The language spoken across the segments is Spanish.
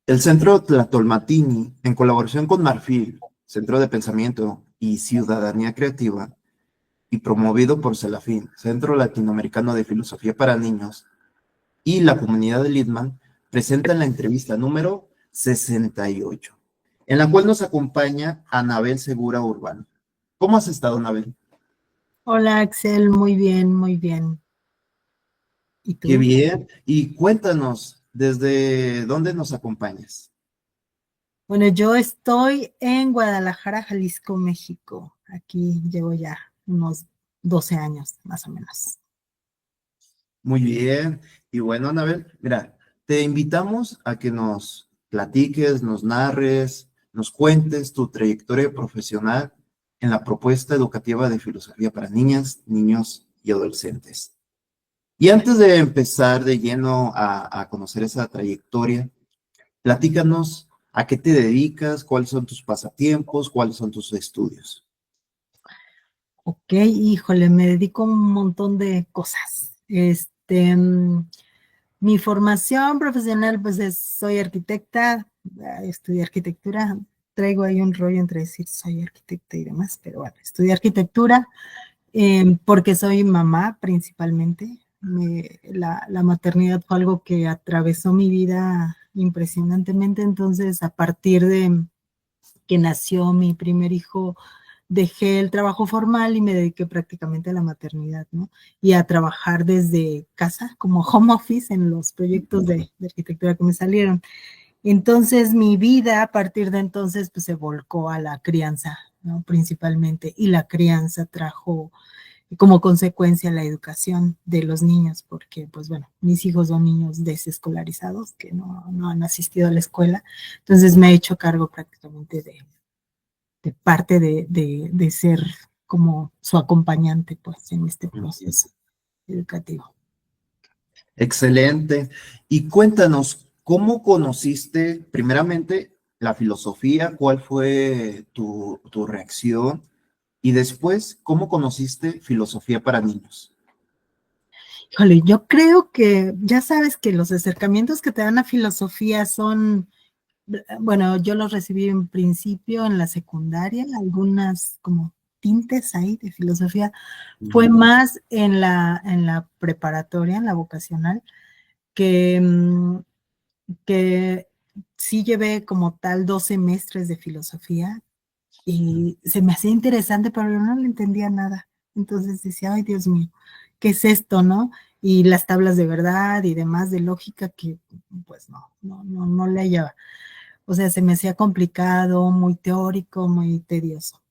El Centro Tlatelolmatini, en colaboración con Marfil, Centro de Pensamiento y Ciudadanía Creativa, y promovido por CELAFIN, Centro Latinoamericano de Filosofía para Niños, y la comunidad de Littman, presentan la entrevista número 68, en la cual nos acompaña Anabel Segura Urbano. ¿Cómo has estado, Anabel? Hola Axel, muy bien, muy bien. ¿Y Qué tú? bien. Y cuéntanos, ¿desde dónde nos acompañas? Bueno, yo estoy en Guadalajara, Jalisco, México. Aquí llevo ya unos 12 años, más o menos. Muy bien. Y bueno, Anabel, mira, te invitamos a que nos platiques, nos narres, nos cuentes tu trayectoria profesional en la propuesta educativa de filosofía para niñas, niños y adolescentes. Y antes de empezar de lleno a conocer esa trayectoria, platícanos a qué te dedicas, cuáles son tus pasatiempos, cuáles son tus estudios. Ok, híjole, me dedico a un montón de cosas. Mi formación profesional, pues soy arquitecta, estudié arquitectura. Traigo ahí un rollo entre decir soy arquitecta y demás, pero bueno, estudié arquitectura. Porque soy mamá principalmente. La maternidad fue algo que atravesó mi vida impresionantemente, entonces a partir de que nació mi primer hijo, dejé el trabajo formal y me dediqué prácticamente a la maternidad, ¿no? Y a trabajar desde casa como home office en los proyectos de arquitectura que me salieron. Entonces mi vida a partir de entonces pues se volcó a la crianza, ¿no? Principalmente, y la crianza trajo como consecuencia la educación de los niños, porque pues bueno, mis hijos son niños desescolarizados que no han asistido a la escuela, entonces me he hecho cargo prácticamente de parte de ser como su acompañante pues en este proceso educativo. Excelente. Y cuéntanos, ¿cómo conociste primeramente la filosofía? ¿Cuál fue tu reacción? Y después, ¿cómo conociste filosofía para niños? Híjole, yo creo que ya sabes que los acercamientos que te dan a filosofía son, bueno, yo los recibí en principio en la secundaria, algunas como tintes ahí de filosofía. Fue más en la preparatoria, en la vocacional, que, que sí llevé como tal 2 semestres de filosofía y se me hacía interesante, pero yo no le entendía nada. Entonces decía, ay Dios mío, ¿qué es esto, no? Y las tablas de verdad y demás de lógica que pues no le hallaba. O sea, se me hacía complicado, muy teórico, muy tedioso.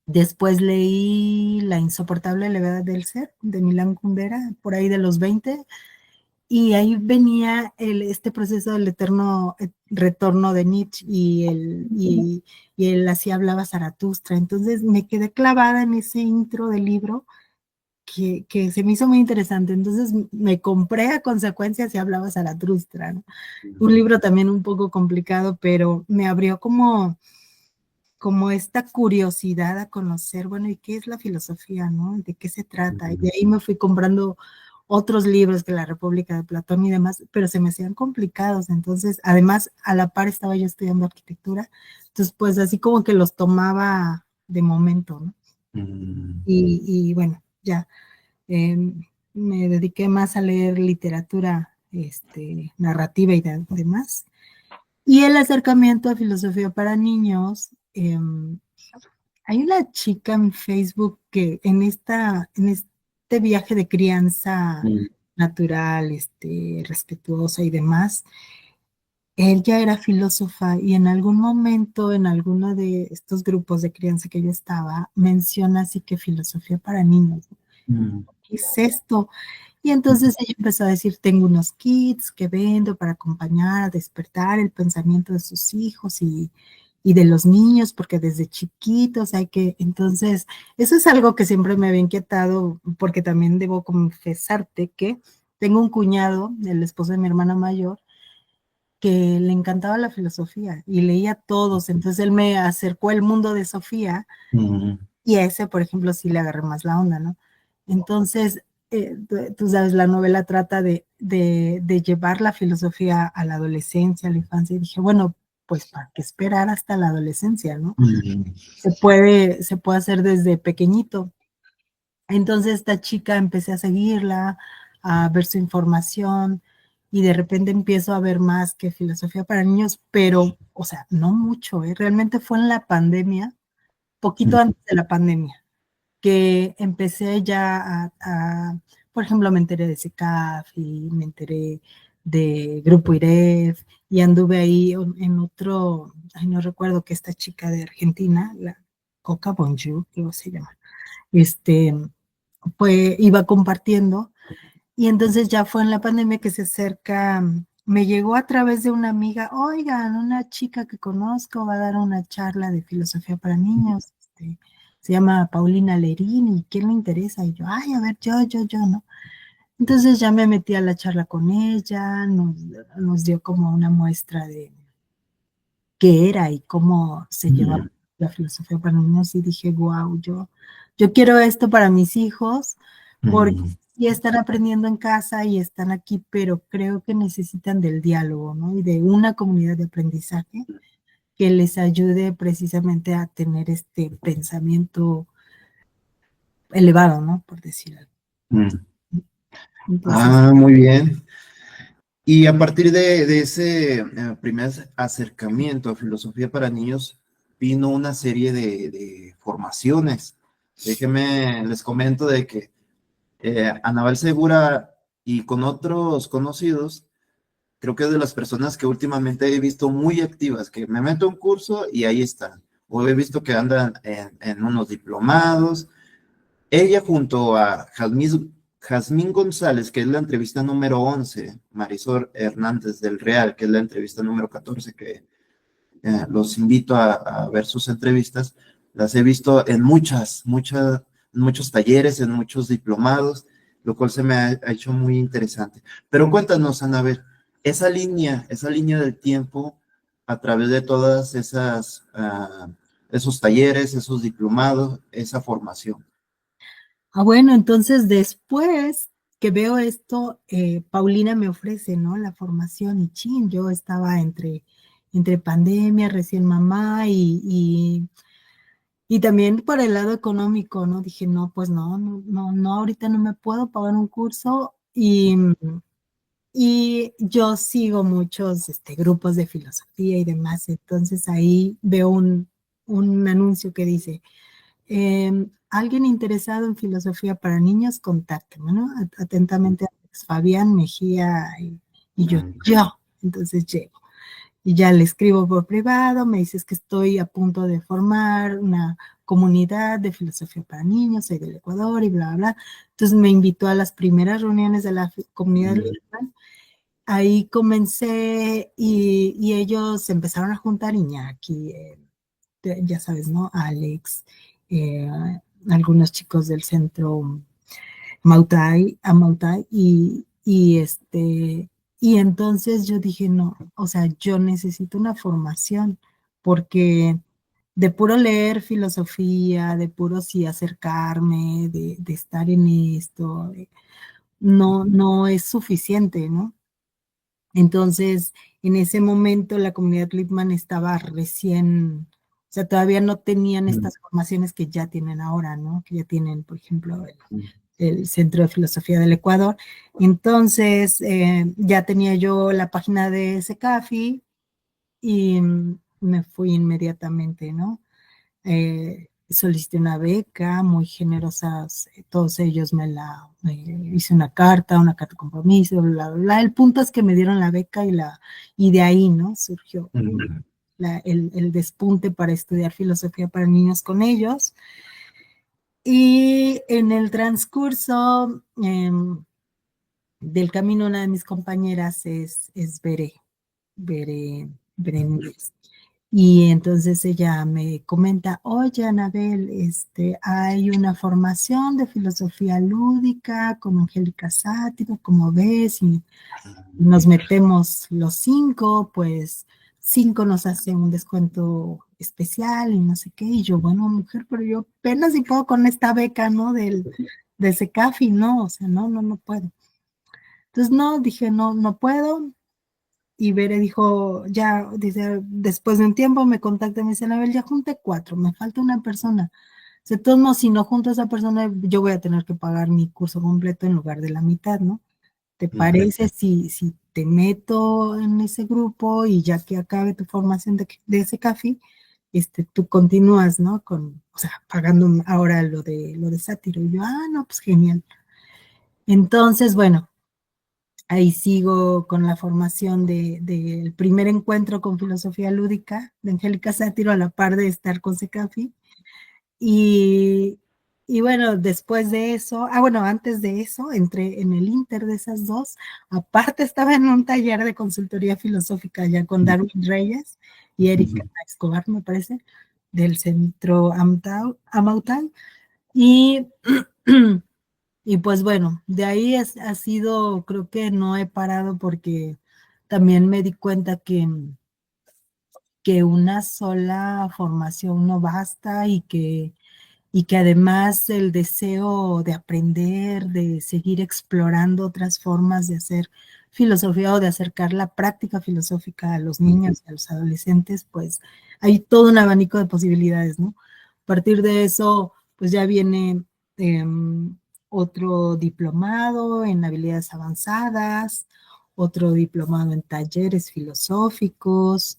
Después leí La insoportable levedad del ser, de Milán Kundera, por ahí de los 20, y ahí venía este proceso del eterno retorno de Nietzsche y él así hablaba Zaratustra. Entonces me quedé clavada en ese intro del libro que se me hizo muy interesante. Entonces me compré a consecuencia si hablaba Zaratustra, ¿no? Un libro también un poco complicado, pero me abrió como esta curiosidad a conocer, bueno, ¿y qué es la filosofía, no? ¿De qué se trata? Y de ahí me fui comprando otros libros que La República de Platón y demás, pero se me hacían complicados. Entonces, además, a la par estaba yo estudiando arquitectura, entonces, pues así como que los tomaba de momento, ¿no? Y bueno, ya eh, me dediqué más a leer literatura narrativa y demás. Y el acercamiento a filosofía para niños, hay una chica en Facebook que en este viaje de crianza natural, respetuosa y demás, ella era filósofa y en algún momento, en alguno de estos grupos de crianza que yo estaba, menciona así que filosofía para niños. ¿Qué es esto? Y entonces ella empezó a decir, tengo unos kits que vendo para acompañar a despertar el pensamiento de sus hijos y de los niños, porque desde chiquitos hay que, entonces, eso es algo que siempre me había inquietado, porque también debo confesarte que tengo un cuñado, el esposo de mi hermana mayor, que le encantaba la filosofía y leía todos, entonces él me acercó al mundo de Sofía y a ese, por ejemplo, sí le agarré más la onda, ¿no? Entonces, tú sabes, la novela trata de llevar la filosofía a la adolescencia, a la infancia, y dije, bueno, pues para qué esperar hasta la adolescencia, ¿no? Mm, Se puede hacer desde pequeñito. Entonces esta chica empecé a seguirla, a ver su información y de repente empiezo a ver más que filosofía para niños, pero, o sea, no mucho, ¿eh? Realmente fue en la pandemia, poquito antes de la pandemia, que empecé ya por ejemplo, me enteré de SECAF y me enteré de Grupo IREF y anduve ahí en otro, ay, no recuerdo que esta chica de Argentina, la Coca Bonjour, creo que se llama, este, pues iba compartiendo y entonces ya fue en la pandemia que se acerca, me llegó a través de una amiga, oigan, una chica que conozco va a dar una charla de filosofía para niños, se llama Paulina Lerín y ¿quién le interesa? Y yo, ay, a ver, yo, ¿no? Entonces ya me metí a la charla con ella, nos dio como una muestra de qué era y cómo se llevaba mm, la filosofía para niños y dije, wow, yo quiero esto para mis hijos porque mm, sí están aprendiendo en casa y están aquí, pero creo que necesitan del diálogo, ¿no? Y de una comunidad de aprendizaje que les ayude precisamente a tener este pensamiento elevado, ¿no? Por decir algo. mm. Entonces, Ah, muy bien. Y a partir de ese primer acercamiento a filosofía para niños, vino una serie de formaciones. Déjenme, les comento de que Anabel Segura y con otros conocidos, creo que es de las personas que últimamente he visto muy activas, que me meto a un curso y ahí están. O he visto que andan en unos diplomados. Ella junto a Jazmín González, que es la entrevista número 11, Marisol Hernández del Real, que es la entrevista número 14, que los invito a ver sus entrevistas. Las he visto en en muchos talleres, en muchos diplomados, lo cual se me ha hecho muy interesante. Pero cuéntanos, Ana, a ver, esa línea del tiempo a través de todas esos talleres, esos diplomados, esa formación. bueno, entonces después que veo esto, Paulina me ofrece, ¿no? La formación y chin, yo estaba entre pandemia, recién mamá y también por el lado económico, ¿no? Dije, no, pues no, ahorita no me puedo pagar un curso y yo sigo muchos grupos de filosofía y demás, entonces ahí veo un anuncio que dice, alguien interesado en filosofía para niños, contácteme, ¿no? Atentamente, Fabián Mejía y yo. Entonces llego y ya le escribo por privado, me dices que estoy a punto de formar una comunidad de filosofía para niños, soy del Ecuador y bla, bla, bla. Entonces me invitó a las primeras reuniones de la comunidad Littman. Ahí comencé y ellos empezaron a juntar Iñaki, ya sabes, ¿no? Alex, eh, algunos chicos del centro Mautai, y entonces yo dije, no, o sea, yo necesito una formación, porque de puro leer filosofía, de puro sí acercarme, de estar en esto, no es suficiente, ¿no? Entonces, en ese momento la comunidad Lippmann estaba recién, o sea, todavía no tenían estas formaciones que ya tienen ahora, ¿no? Que ya tienen, por ejemplo, el Centro de Filosofía del Ecuador. Entonces, ya tenía yo la página de SECAFI y me fui inmediatamente, ¿no? Solicité una beca, muy generosas, todos ellos me hice una carta de compromiso, bla, bla, bla. El punto es que me dieron la beca y de ahí, ¿no? Surgió el despunte para estudiar filosofía para niños con ellos. Y en el transcurso del camino, una de mis compañeras es Berenice. Y entonces ella me comenta, oye, Anabel, hay una formación de filosofía lúdica con Angélica Sátiro, como ves, y nos metemos los 5, pues 5 nos hace un descuento especial y no sé qué. Y yo, bueno, mujer, pero yo apenas si puedo con esta beca, ¿no? de CECAFI, no, o sea, no puedo. Entonces, no, dije, no puedo. Y Bere dijo, ya, dice, después de un tiempo me contacta y me dice, Anabel, ya junté 4, me falta una persona. De todos modos, si no junto a esa persona, yo voy a tener que pagar mi curso completo en lugar de la mitad, ¿no? ¿Te Ujú, parece si te meto en ese grupo y ya que acabe tu formación de ese CAFI, tú continúas, ¿no? O sea, pagando ahora lo de sátiro. Y yo, no, pues genial. Entonces, bueno, ahí sigo con la formación del primer encuentro con filosofía lúdica de Angélica Sátiro a la par de estar con CECAFI. Y, y bueno, después de eso, bueno, antes de eso, entré en el inter de esas dos. Aparte estaba en un taller de consultoría filosófica ya con Darwin Reyes y Erika ujú, Escobar, me parece, del centro Amautal. Y, y pues bueno, de ahí ha sido, creo que no he parado porque también me di cuenta que una sola formación no basta y que además el deseo de aprender, de seguir explorando otras formas de hacer filosofía o de acercar la práctica filosófica a los ujú, niños y a los adolescentes, pues hay todo un abanico de posibilidades, ¿no? A partir de eso, pues ya viene eh, otro diplomado en habilidades avanzadas, otro diplomado en talleres filosóficos,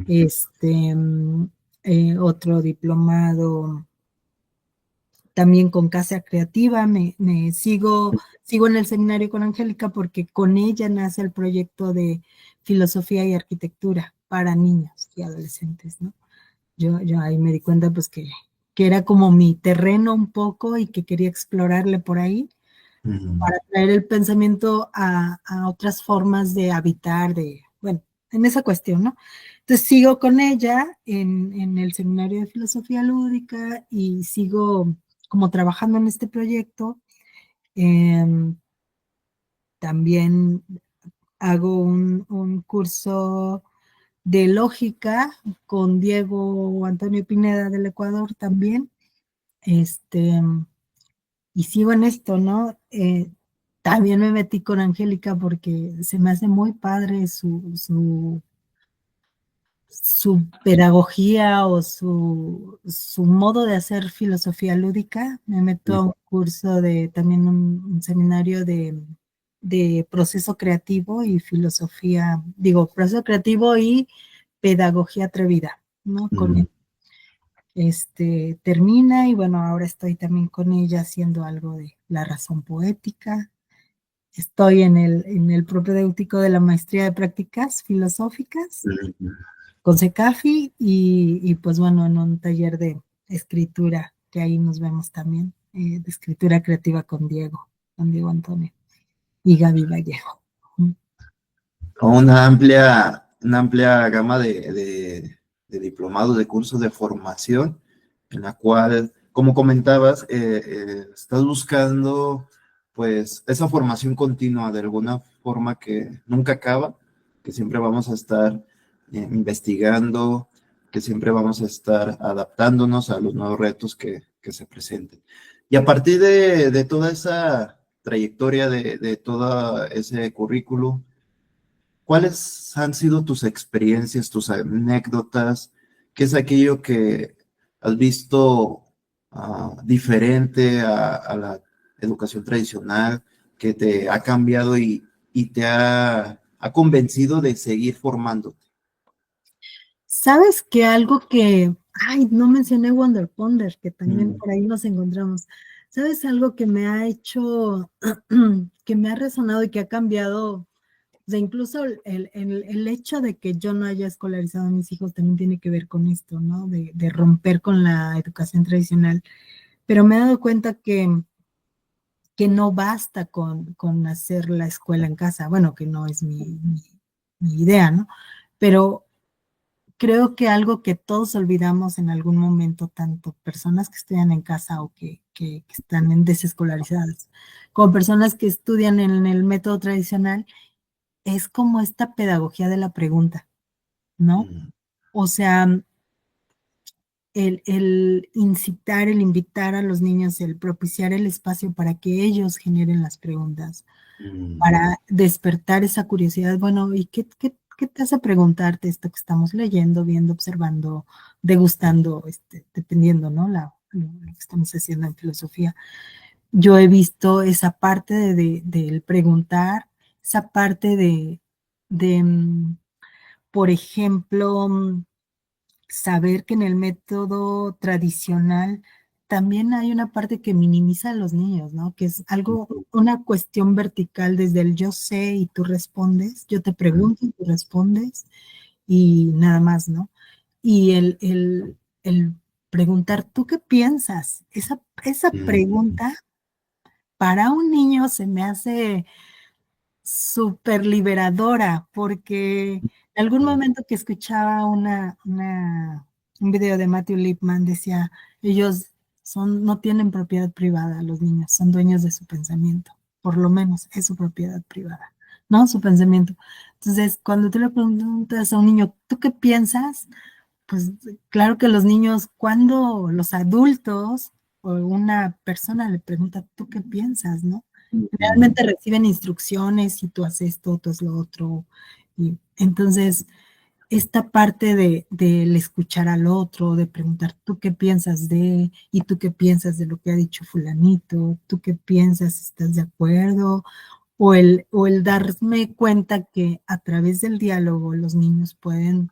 este, otro diplomado también con Casa Creativa, sigo en el seminario con Angélica porque con ella nace el proyecto de filosofía y arquitectura para niños y adolescentes, ¿no? Yo ahí me di cuenta pues que era como mi terreno un poco y que quería explorarle por ahí ujú. para traer el pensamiento a otras formas de habitar, bueno, en esa cuestión, ¿no? Entonces sigo con ella en el seminario de filosofía lúdica y sigo como trabajando en este proyecto. Eh, También hago un curso de lógica con Diego Antonio Pineda del Ecuador también. Este, y sigo en esto, ¿no? También me metí con Angélica porque se me hace muy padre su pedagogía o su modo de hacer filosofía lúdica. Me meto a un curso también un seminario de proceso creativo y filosofía, digo, proceso creativo y pedagogía atrevida, ¿no? Ujú. Termina y bueno, ahora estoy también con ella haciendo algo de la razón poética. Estoy en el propedéutico de la maestría de prácticas filosóficas Ujú. con CECAFI y pues bueno, en un taller de escritura, que ahí nos vemos también, de escritura creativa con Diego Antonio y Gaby Vallejo. Con una amplia gama de diplomados, de cursos de formación, en la cual, como comentabas, estás buscando pues esa formación continua de alguna forma que nunca acaba, que siempre vamos a estar investigando, que siempre vamos a estar adaptándonos a los nuevos retos que se presenten. Y a partir de toda esa trayectoria, de todo ese currículum, ¿cuáles han sido tus experiencias, tus anécdotas? ¿Qué es aquello que has visto diferente a la educación tradicional, que te ha cambiado y te ha convencido de seguir formándote? ¿Sabes que algo ay, no mencioné Wonder Ponder, que también Mm, por ahí nos encontramos? ¿Sabes algo que me ha hecho, que me ha resonado y que ha cambiado? O sea, incluso el hecho de que yo no haya escolarizado a mis hijos también tiene que ver con esto, ¿no? De romper con la educación tradicional. Pero me he dado cuenta que no basta con hacer la escuela en casa. Bueno, que no es mi idea, ¿no? Pero creo que algo que todos olvidamos en algún momento, tanto personas que estudian en casa o que están en desescolarizadas, como personas que estudian en el método tradicional, es como esta pedagogía de la pregunta, ¿no? mm, O sea, el incitar, el invitar a los niños, el propiciar el espacio para que ellos generen las preguntas, para despertar esa curiosidad. Bueno, ¿y qué te hace preguntarte esto que estamos leyendo, viendo, observando, degustando, dependiendo, ¿no? Lo que estamos haciendo en filosofía. Yo he visto esa parte del preguntar, esa parte de, por ejemplo, saber que en el método tradicional también hay una parte que minimiza a los niños, ¿no? Que es algo, una cuestión vertical desde el yo sé y tú respondes, yo te pregunto y tú respondes y nada más, ¿no? Y el preguntar, ¿tú qué piensas? Esa pregunta para un niño se me hace súper liberadora, porque en algún momento que escuchaba un video de Matthew Lipman, decía, ellos no tienen propiedad privada, los niños, son dueños de su pensamiento, por lo menos es su propiedad privada, ¿no? Su pensamiento. Entonces, cuando tú le preguntas a un niño, ¿tú qué piensas? Pues claro que los niños, cuando los adultos o una persona le pregunta, ¿tú qué piensas, no? Realmente reciben instrucciones y tú haces esto, tú haces lo otro. Y entonces, esta parte del escuchar al otro, de preguntar, ¿tú qué piensas de? ¿Y tú qué piensas de lo que ha dicho fulanito? ¿Tú qué piensas? ¿Estás de acuerdo? O el darme cuenta que a través del diálogo los niños pueden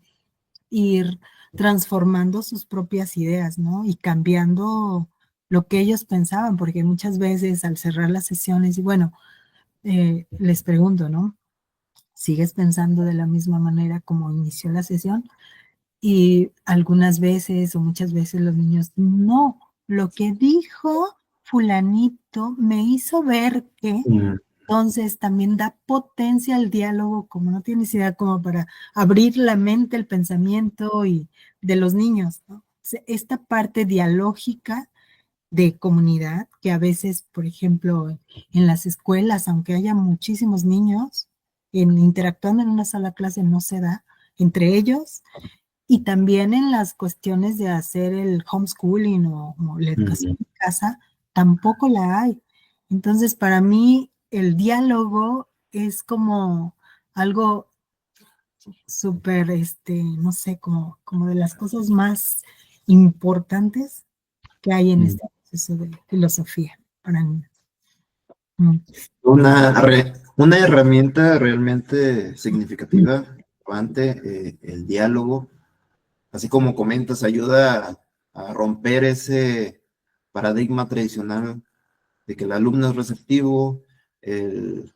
ir transformando sus propias ideas, ¿no? Y cambiando lo que ellos pensaban, porque muchas veces al cerrar las sesiones, y bueno, les pregunto, ¿no? ¿Sigues pensando de la misma manera como inició la sesión? Y algunas veces o muchas veces los niños, no, lo que dijo fulanito me hizo ver que entonces también da potencia al diálogo, como no tienes idea, como para abrir la mente, el pensamiento y de los niños, ¿no? Esta parte dialógica de comunidad, que a veces, por ejemplo, en las escuelas, aunque haya muchísimos niños, interactuando en una sola clase no se da entre ellos, y también en las cuestiones de hacer el homeschooling o la educación en casa, tampoco la hay. Entonces, para mí, el diálogo es como algo súper, no sé, como de las cosas más importantes que hay en este proceso de filosofía para mí. Una herramienta realmente significativa, relevante, el diálogo, así como comentas, ayuda a romper ese paradigma tradicional de que el alumno es receptivo, el,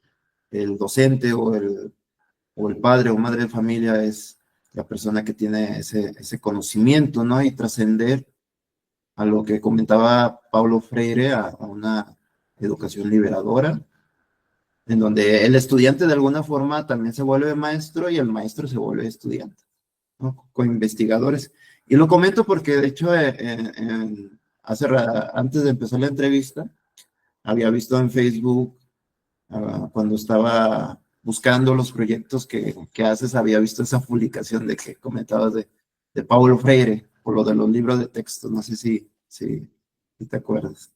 el docente o el padre o madre de familia es la persona que tiene ese conocimiento, ¿no? Y trascender a lo que comentaba Paulo Freire, a una educación liberadora, en donde el estudiante de alguna forma también se vuelve maestro y el maestro se vuelve estudiante, ¿no? Con investigadores. Y lo comento porque, de hecho, antes de empezar la entrevista, había visto en Facebook, cuando estaba buscando los proyectos que haces, había visto esa publicación de que comentabas de Paulo Freire, por lo de los libros de texto, no sé si te acuerdas.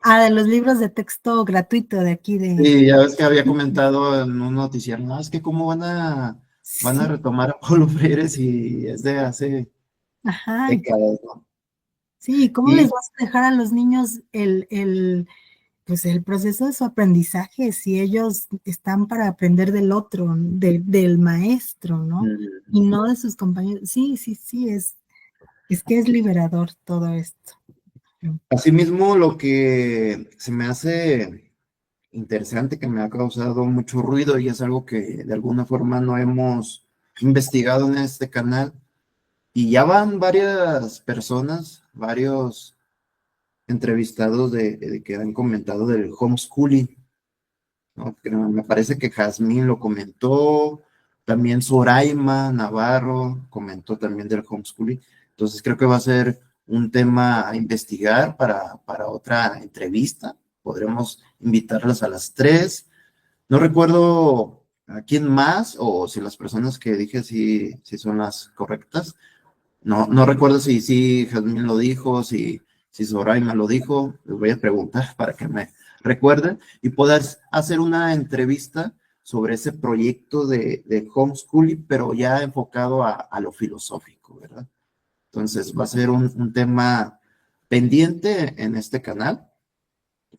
De los libros de texto gratuito de aquí de... Sí, ya ves que había comentado en un noticiero, no, es que cómo van a Sí, retomar a Paulo Freire si es de hace ajá, décadas, ¿no? sí, ¿cómo les Y vas a dejar a los niños pues el proceso de su aprendizaje si ellos están para aprender del otro, del maestro, ¿no? Y no de sus compañeros? Sí, sí, sí, es que es liberador todo esto. asimismo, lo que se me hace interesante, que me ha causado mucho ruido y es algo que de alguna forma no hemos investigado en este canal, y ya van varias personas, varios entrevistados de que han comentado del homeschooling, ¿no? Que me parece que Jazmín lo comentó, también Soraima Navarro comentó también del homeschooling. Entonces creo que va a ser un tema a investigar para otra entrevista. Podremos invitarlas a las 3. No recuerdo a quién más o si las personas que dije si son las correctas, No recuerdo si Jazmín lo dijo, si Zoraima lo dijo, les voy a preguntar para que me recuerden y poder hacer una entrevista sobre ese proyecto de homeschooling, pero ya enfocado a lo filosófico, ¿verdad? Entonces va a ser un tema pendiente en este canal.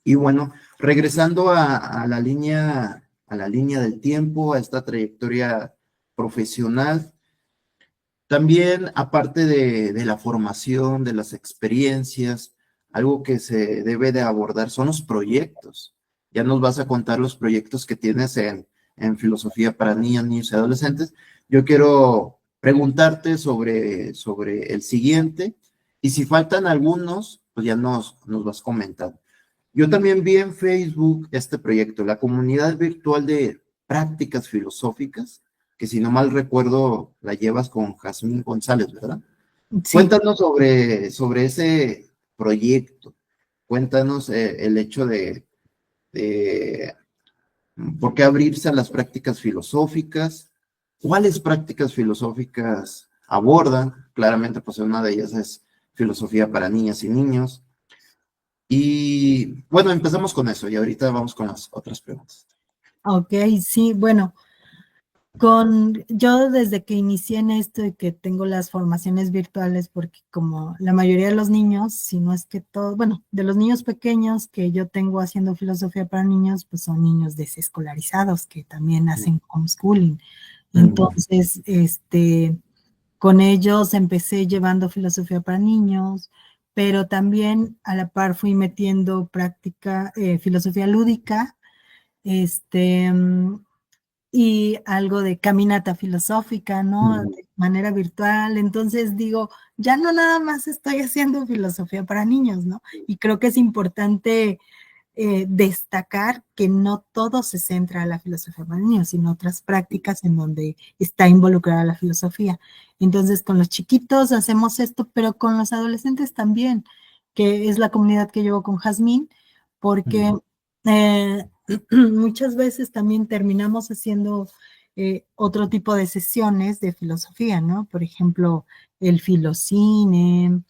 Y bueno, regresando a la línea del tiempo, a esta trayectoria profesional, también, aparte de la formación, de las experiencias, algo que se debe de abordar son los proyectos. Ya nos vas a contar los proyectos que tienes en filosofía para niños, niños y adolescentes. Yo quiero preguntarte sobre el siguiente y si faltan algunos, pues ya nos vas comentando. Yo también vi en Facebook este proyecto, la comunidad virtual de prácticas filosóficas, que si no mal recuerdo la llevas con Jazmín González, ¿verdad? Sí. Cuéntanos sobre ese proyecto. Cuéntanos el hecho de por qué abrirse a las prácticas filosóficas, cuáles prácticas filosóficas abordan. Claramente, pues una de ellas es filosofía para niñas y niños. Y bueno, empezamos con eso y ahorita vamos con las otras preguntas. Ok, sí, bueno, yo desde que inicié en esto y que tengo las formaciones virtuales, porque como la mayoría de los niños, si no es que todos, bueno, de los niños pequeños que yo tengo haciendo filosofía para niños, pues son niños desescolarizados que también hacen homeschooling. Mm, Entonces, con ellos empecé llevando filosofía para niños, pero también a la par fui metiendo práctica, filosofía lúdica, este, y algo de caminata filosófica, ¿no? mm, De manera virtual. Entonces digo, ya no nada más estoy haciendo filosofía para niños, ¿no? Y creo que es importante destacar que no todo se centra en la filosofía para niños, sino otras prácticas en donde está involucrada la filosofía. Entonces, con los chiquitos hacemos esto, pero con los adolescentes también, que es la comunidad que llevo con Jazmín, porque mm, muchas veces también terminamos haciendo otro tipo de sesiones de filosofía, ¿no? Por ejemplo, el filocine,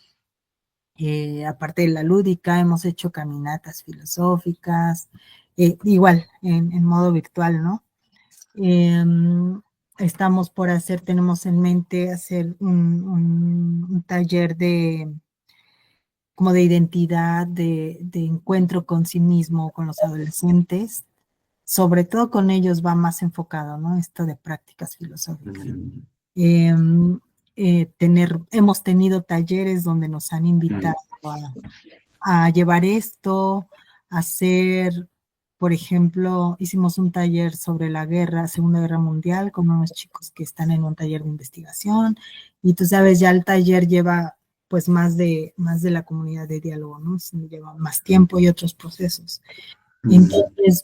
aparte de la lúdica, hemos hecho caminatas filosóficas, igual en modo virtual, ¿no? Eh, estamos por hacer, tenemos en mente hacer un taller de como de identidad, de encuentro con sí mismo, con los adolescentes, sobre todo con ellos va más enfocado, ¿no? Esto de prácticas filosóficas. mm, Eh, hemos tenido talleres donde nos han mm, invitado a llevar esto, a hacer, por ejemplo, hicimos un taller sobre la guerra, Segunda Guerra Mundial, con unos chicos que están en un taller de investigación, y tú sabes, ya el taller lleva pues más de la comunidad de diálogo, ¿no? Lleva más tiempo y otros procesos. mm, Entonces,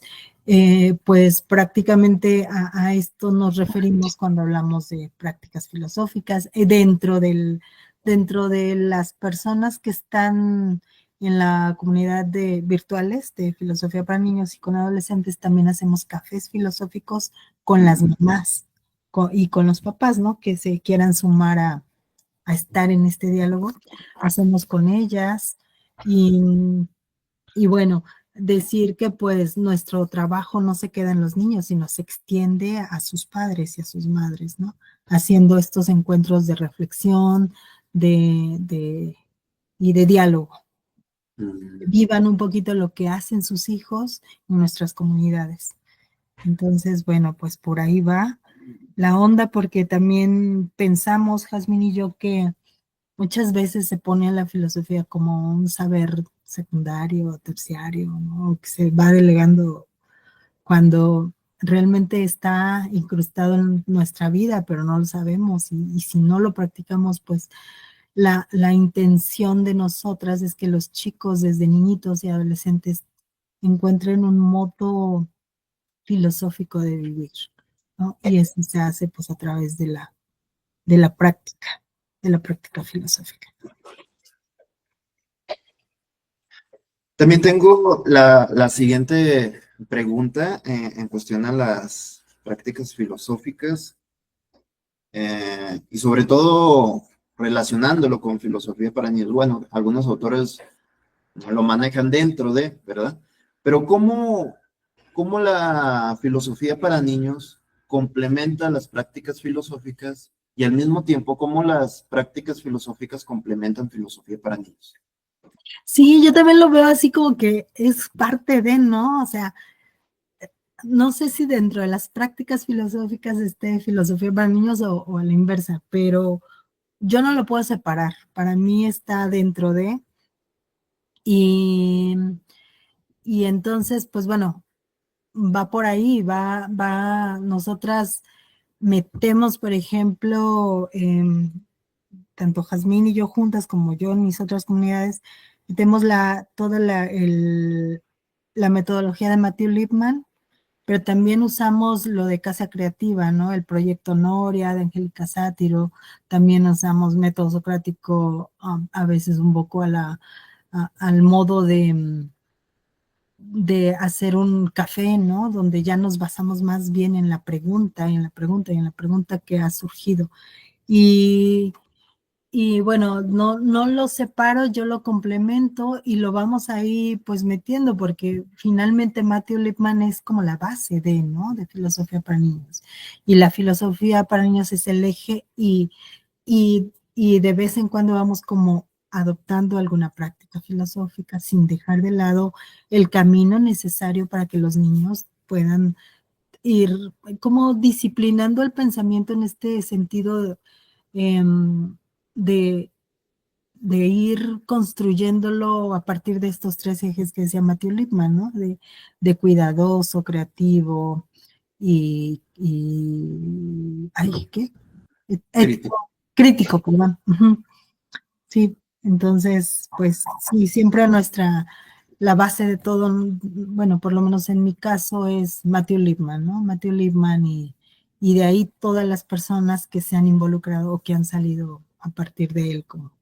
pues prácticamente a esto nos referimos cuando hablamos de prácticas filosóficas dentro de las personas que están en la comunidad de virtuales de filosofía para niños y con adolescentes. También hacemos cafés filosóficos con las mm, mamás y con los papás, ¿no? Que se quieran sumar a estar en este diálogo. Hacemos con ellas y bueno, decir que pues nuestro trabajo no se queda en los niños, sino se extiende a sus padres y a sus madres, ¿no? Haciendo estos encuentros de reflexión y de diálogo. mm. Vivan un poquito lo que hacen sus hijos en nuestras comunidades. Entonces, bueno, pues por ahí va la onda, porque también pensamos, Jazmín y yo, que muchas veces se pone a la filosofía como un saber secundario, terciario, ¿no? Que se va delegando cuando realmente está incrustado en nuestra vida, pero no lo sabemos. Y si no lo practicamos, pues la intención de nosotras es que los chicos desde niñitos y adolescentes encuentren un modo filosófico de vivir, ¿no? Y eso se hace pues a través de la práctica, de la práctica filosófica. También tengo la siguiente pregunta en cuestión a las prácticas filosóficas y sobre todo relacionándolo con filosofía para niños. Bueno, algunos autores lo manejan dentro de, ¿verdad? Pero ¿cómo la filosofía para niños complementa las prácticas filosóficas y al mismo tiempo cómo las prácticas filosóficas complementan filosofía para niños? Sí, yo también lo veo así como que es parte de, ¿no? O sea, no sé si dentro de las prácticas filosóficas esté filosofía para niños o a la inversa, pero yo no lo puedo separar. Para mí está dentro de, y, y entonces, pues bueno, va por ahí, nosotras metemos, por ejemplo, tanto Jazmín y yo juntas como yo en mis otras comunidades, metemos toda la metodología de Matthew Lipman, pero también usamos lo de Casa Creativa, ¿no? El proyecto Noria de Angélica Sátiro, también usamos método socrático, a veces un poco al modo de hacer un café, ¿no? Donde ya nos basamos más bien en la pregunta, y en la pregunta, y en la pregunta que ha surgido. Y, y bueno, no lo separo, yo lo complemento y lo vamos ahí pues metiendo, porque finalmente Matthew Lipman es como la base de, ¿no? De filosofía para niños. Y la filosofía para niños es el eje y de vez en cuando vamos como adoptando alguna práctica filosófica sin dejar de lado el camino necesario para que los niños puedan ir como disciplinando el pensamiento en este sentido eh, de, de ir construyéndolo a partir de estos tres ejes que decía Matthew Lipman, ¿no? De cuidadoso, creativo ay, ¿qué? Crítico. Ético, crítico, perdón. Uh-huh. Sí, entonces, pues sí, siempre la base de todo, bueno, por lo menos en mi caso es Matthew Lipman, ¿no? Matthew Lipman y de ahí todas las personas que se han involucrado o que han salido a partir de él, como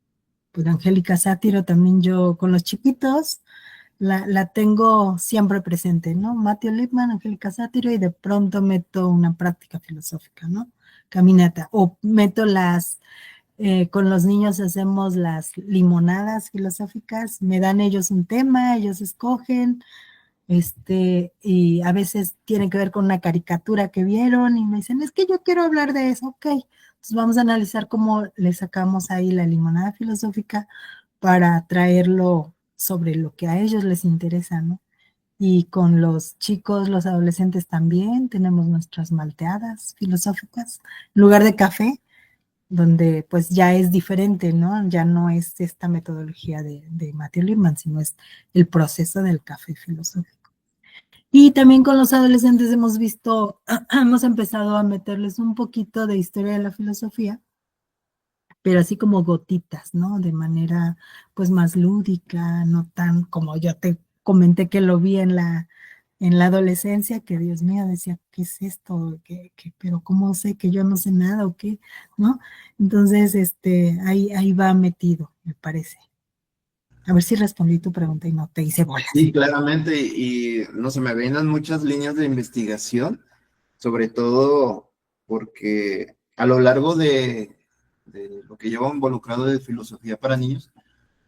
pues Angélica Sátiro, también yo con los chiquitos, la tengo siempre presente, ¿no? Matthew Lipman, Angélica Sátiro, y de pronto meto una práctica filosófica, ¿no? Caminata, o meto con los niños hacemos las limonadas filosóficas, me dan ellos un tema, ellos escogen, y a veces tiene que ver con una caricatura que vieron y me dicen, es que yo quiero hablar de eso, ok, entonces vamos a analizar cómo le sacamos ahí la limonada filosófica para traerlo sobre lo que a ellos les interesa, ¿no? Y con los chicos, los adolescentes también, tenemos nuestras malteadas filosóficas, en lugar de café, donde pues ya es diferente, ¿no? Ya no es esta metodología de Matthew Lipman, sino es el proceso del café filosófico. Y también con los adolescentes hemos visto, hemos empezado a meterles un poquito de historia de la filosofía, pero así como gotitas, ¿no? De manera pues más lúdica, no tan como yo te comenté que lo vi en la adolescencia, que Dios mío, decía, ¿qué es esto? Pero ¿cómo sé que yo no sé nada o qué? ¿No? Entonces, ahí va metido, me parece. A ver si respondí tu pregunta y no te hice bolas. Sí, claramente, y no se me vienen muchas líneas de investigación, sobre todo porque a lo largo de lo que llevo involucrado de filosofía para niños,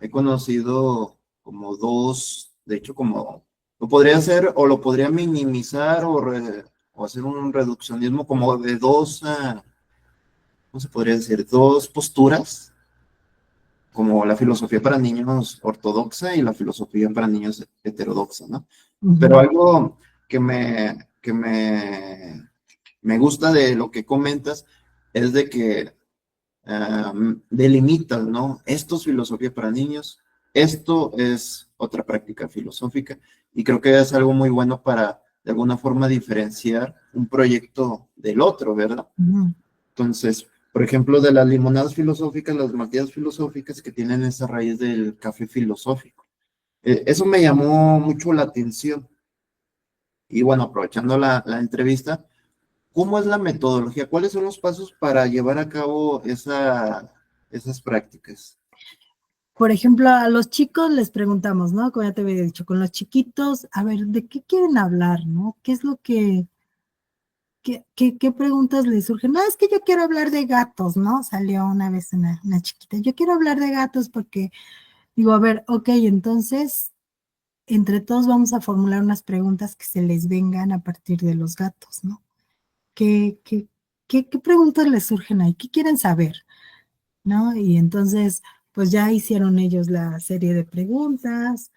he conocido como dos, de hecho, como lo podría hacer o lo podría minimizar o hacer un reduccionismo como de dos, ¿cómo se podría decir? Dos posturas, como la filosofía para niños ortodoxa y la filosofía para niños heterodoxa, ¿no? Pero Uh-huh. algo que me gusta de lo que comentas es de que delimitas, ¿no? Esto es filosofía para niños, esto es otra práctica filosófica, y creo que es algo muy bueno para, de alguna forma, diferenciar un proyecto del otro, ¿verdad? Uh-huh. Entonces, por ejemplo, de las limonadas filosóficas, las malteadas filosóficas que tienen esa raíz del café filosófico. Eso me llamó mucho la atención. Y bueno, aprovechando la entrevista, ¿cómo es la metodología? ¿Cuáles son los pasos para llevar a cabo esas prácticas? Por ejemplo, a los chicos les preguntamos, ¿no? Como ya te había dicho, con los chiquitos, a ver, ¿de qué quieren hablar, no? ¿Qué es lo que ¿qué preguntas le surgen? No, es que yo quiero hablar de gatos, ¿no? Salió una vez una chiquita, yo quiero hablar de gatos porque digo, a ver, ok, entonces entre todos vamos a formular unas preguntas que se les vengan a partir de los gatos, ¿no? ¿Qué preguntas les surgen ahí? ¿Qué quieren saber? ¿No? Y entonces, pues ya hicieron ellos la serie de preguntas.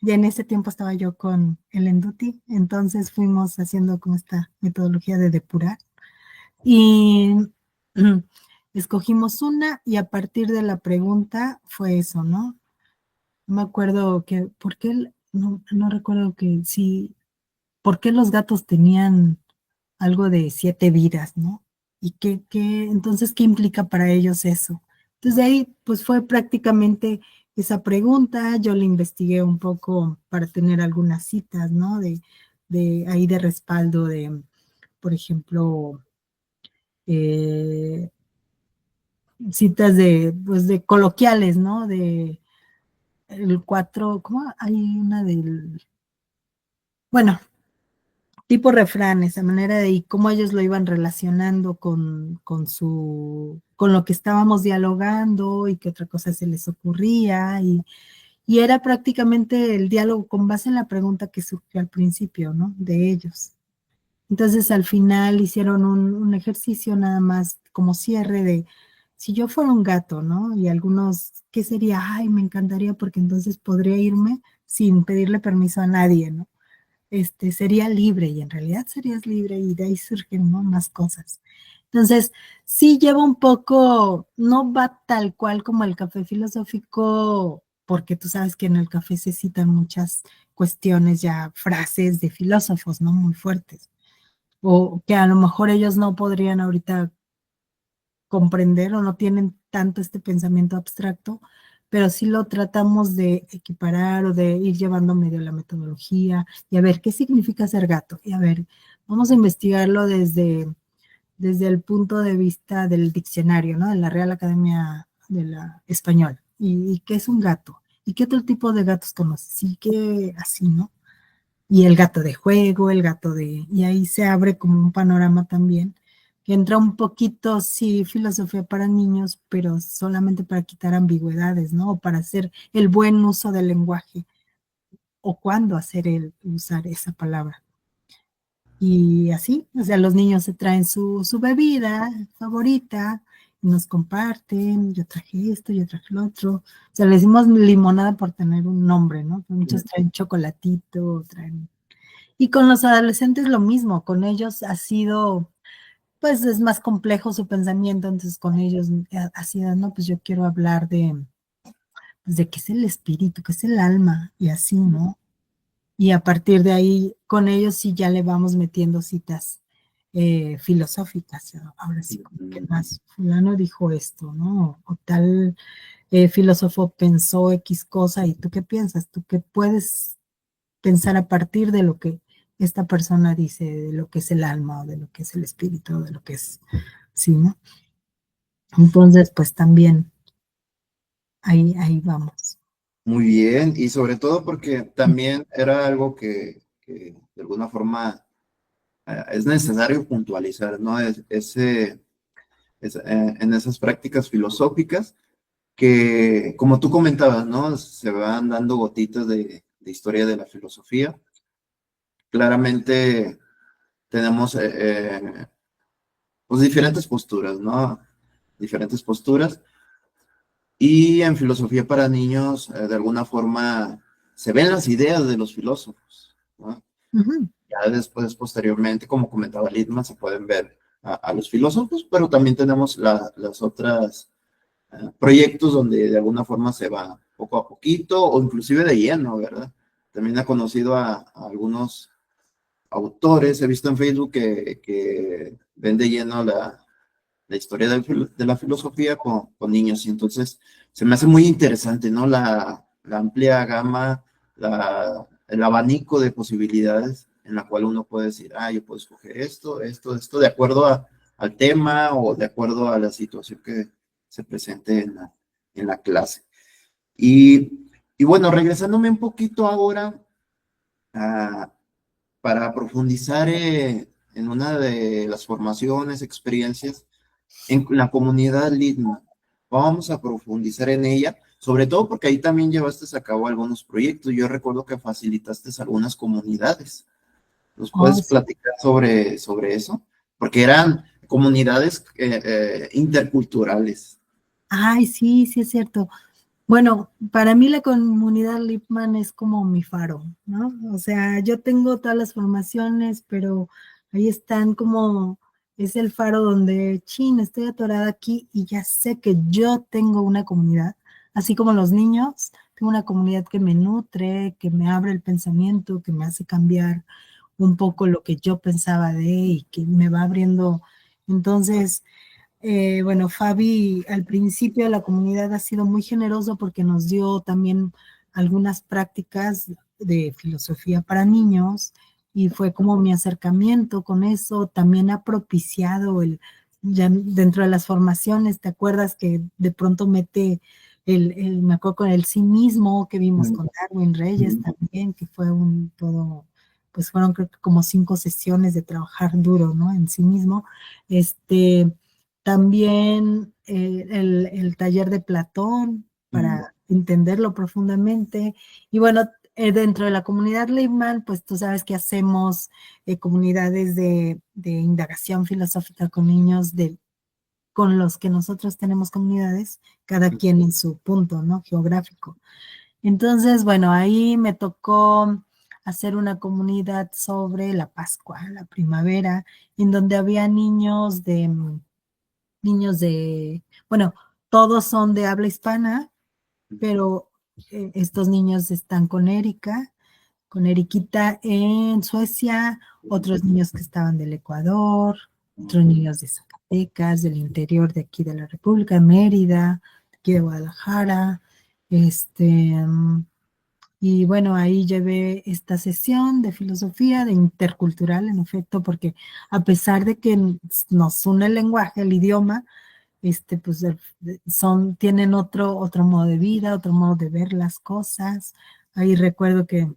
Ya en ese tiempo estaba yo con el Enduti, entonces fuimos haciendo como esta metodología de depurar. Y escogimos una y a partir de la pregunta fue eso, ¿no? No me acuerdo que, ¿por qué? No recuerdo que sí, ¿por qué los gatos tenían algo de 7 vidas, ¿no? Y entonces, ¿qué implica para ellos eso? Entonces, de ahí, pues fue prácticamente esa pregunta, yo le investigué un poco para tener algunas citas, ¿no? De ahí de respaldo de, por ejemplo, eh, citas de, pues de coloquiales, ¿no? De el 4, ¿cómo? Hay una del, bueno, tipo refranes, a manera de y cómo ellos lo iban relacionando con lo que estábamos dialogando y qué otra cosa se les ocurría y era prácticamente el diálogo con base en la pregunta que surgió al principio, ¿no? De ellos. Entonces al final hicieron un ejercicio nada más como cierre de si yo fuera un gato, ¿no? Y algunos, ¿qué sería? Ay, me encantaría porque entonces podría irme sin pedirle permiso a nadie, ¿no? Sería libre y en realidad serías libre y de ahí surgen, ¿no? Más cosas. Entonces, sí lleva un poco, no va tal cual como el café filosófico, porque tú sabes que en el café se citan muchas cuestiones ya, frases de filósofos, ¿no? Muy fuertes, o que a lo mejor ellos no podrían ahorita comprender o no tienen tanto este pensamiento abstracto, pero sí lo tratamos de equiparar o de ir llevando medio la metodología y a ver qué significa ser gato. Y a ver, vamos a investigarlo desde el punto de vista del diccionario, ¿no? De la Real Academia de la Español. ¿Y qué es un gato? ¿Y qué otro tipo de gatos conoces? Y qué así, ¿no? Y el gato de juego, el gato de... Y ahí se abre como un panorama también, que entra un poquito, sí, filosofía para niños, pero solamente para quitar ambigüedades, ¿no? O para hacer el buen uso del lenguaje, o cuándo hacer el usar esa palabra. Y así, o sea, los niños se traen su bebida favorita, y nos comparten, yo traje esto, yo traje lo otro. O sea, le decimos limonada por tener un nombre, ¿no? Muchos traen chocolatito, traen y con los adolescentes lo mismo, con ellos ha sido, pues es más complejo su pensamiento, entonces con ellos ha sido, no, pues yo quiero hablar pues de qué es el espíritu, qué es el alma, y así, ¿no? Y a partir de ahí, con ellos sí ya le vamos metiendo citas filosóficas, ahora sí, como que más, fulano dijo esto, ¿no? O tal filósofo pensó X cosa, ¿y tú qué piensas? ¿Tú qué puedes pensar a partir de lo que esta persona dice, de lo que es el alma o de lo que es el espíritu, o de lo que es, sí, ¿no? Entonces, pues también ahí vamos. Muy bien, y sobre todo porque también era algo que de alguna forma es necesario puntualizar, ¿no? En esas prácticas filosóficas que, como tú comentabas, ¿no? Se van dando gotitas de historia de la filosofía. Claramente tenemos pues diferentes posturas, ¿no? Diferentes posturas. Y en filosofía para niños, de alguna forma, se ven las ideas de los filósofos, ¿no? Ujú. Ya después, posteriormente, como comentaba Lidman, se pueden ver a los filósofos, pero también tenemos las otras proyectos donde de alguna forma se va poco a poquito o inclusive de lleno, ¿verdad? También he conocido a algunos autores, he visto en Facebook que ven de lleno la historia de la filosofía con niños y entonces se me hace muy interesante, ¿no? La amplia gama, el abanico de posibilidades en la cual uno puede decir, ah, yo puedo escoger esto, de acuerdo al tema o de acuerdo a la situación que se presente en la clase. Y, y bueno, regresándome un poquito ahora a, para profundizar en una de las formaciones, experiencias en la comunidad Litman. Vamos a profundizar en ella, sobre todo porque ahí también llevaste a cabo algunos proyectos. Yo recuerdo que facilitaste algunas comunidades. ¿Nos Oh, puedes platicar sobre eso? Porque eran comunidades interculturales. ay, sí, sí es cierto. Bueno, para mí la comunidad Lipman es como mi faro, ¿no? O sea, yo tengo todas las formaciones, pero ahí están como, es el faro donde, chin, estoy atorada aquí y ya sé que yo tengo una comunidad, así como los niños, tengo una comunidad que me nutre, que me abre el pensamiento, que me hace cambiar un poco lo que yo pensaba de y que me va abriendo. Entonces, bueno, Fabi, al principio la comunidad ha sido muy generoso porque nos dio también algunas prácticas de filosofía para niños y fue como mi acercamiento con eso. También ha propiciado ya dentro de las formaciones, ¿te acuerdas que de pronto mete me acuerdo con el sí mismo que vimos con Darwin Reyes también, que fue un todo, pues fueron creo que como 5 sesiones de trabajar duro, ¿no? En sí mismo. También el taller de Platón para entenderlo profundamente. Y bueno, dentro de la comunidad Leibman, pues tú sabes que hacemos comunidades de indagación filosófica con niños con los que nosotros tenemos comunidades, cada quien en su punto, ¿no? Geográfico. Entonces, bueno, ahí me tocó hacer una comunidad sobre la Pascua, la primavera, en donde había bueno, todos son de habla hispana, pero estos niños están con Eriquita en Suecia, otros niños que estaban del Ecuador, otros niños de Zacatecas, del interior de aquí de la República, Mérida, de aquí de Guadalajara, este, y bueno, ahí llevé esta sesión de filosofía, de intercultural, en efecto, porque a pesar de que nos une el lenguaje, el idioma, pues tienen otro modo de vida, otro modo de ver las cosas. Ahí recuerdo que,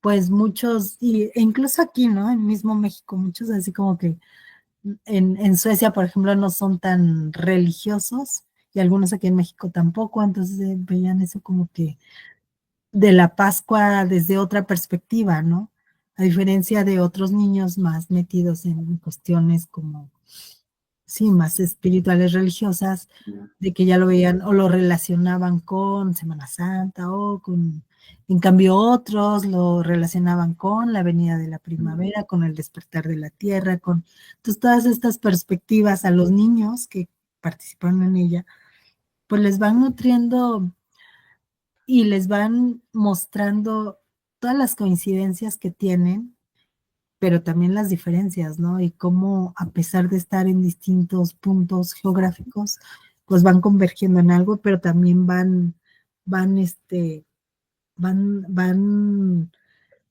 pues muchos, e incluso aquí, ¿no? En mismo México, muchos así como que en Suecia, por ejemplo, no son tan religiosos y algunos aquí en México tampoco, entonces veían eso como que de la Pascua desde otra perspectiva, ¿no? A diferencia de otros niños más metidos en cuestiones como sí, más espirituales religiosas, de que ya lo veían o lo relacionaban con Semana Santa en cambio otros lo relacionaban con la venida de la primavera, con el despertar de la tierra, entonces todas estas perspectivas a los niños que participaron en ella, pues les van nutriendo y les van mostrando todas las coincidencias que tienen pero también las diferencias, ¿no? Y cómo a pesar de estar en distintos puntos geográficos, pues van convergiendo en algo, pero también van, van